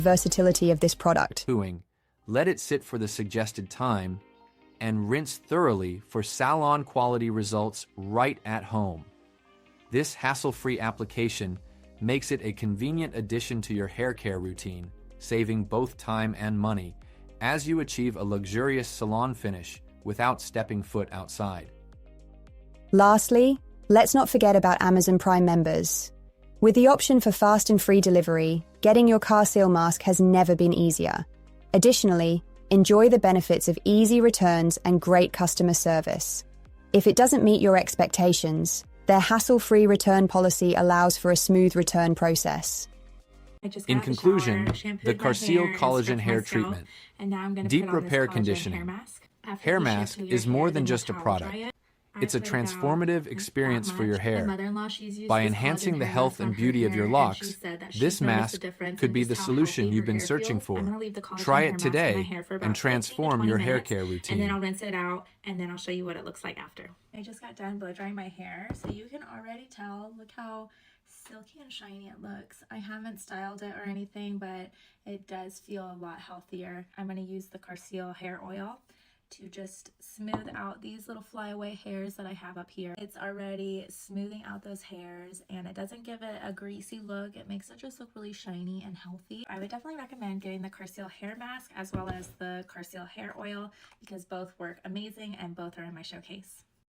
versatility of this product. Let it sit for the suggested time, and rinse thoroughly for salon-quality results right at home. This hassle-free application makes it a convenient addition to your hair care routine, saving both time and money, as you achieve a luxurious salon finish without stepping foot outside. Lastly, let's not forget about Amazon Prime members. With the option for fast and free delivery, getting your car seal mask has never been easier. Additionally, enjoy the benefits of easy returns and great customer service. If it doesn't meet your expectations, their hassle-free return policy allows for a smooth return process. In conclusion, the Carcil Collagen Hair Treatment, Deep Repair Conditioning, Hair Mask is more than just a product. It's a transformative experience for your hair. By enhancing the health and beauty of your locks, this mask could be the solution you've been searching for. Try it today and transform your hair care routine. And then I'll rinse it out, and then I'll show you what it looks like after. I just got done blow drying my hair, so you can already tell, look how silky and shiny it looks. I haven't styled it or anything, but it does feel a lot healthier. I'm going to use the Carcil hair oil to just smooth out these little flyaway hairs that I have up here. It's already smoothing out those hairs, and it doesn't give it a greasy look. It makes it just look really shiny and healthy. I would definitely recommend getting the Carcil hair mask as well as the Carcil hair oil because both work amazing and both are in my showcase.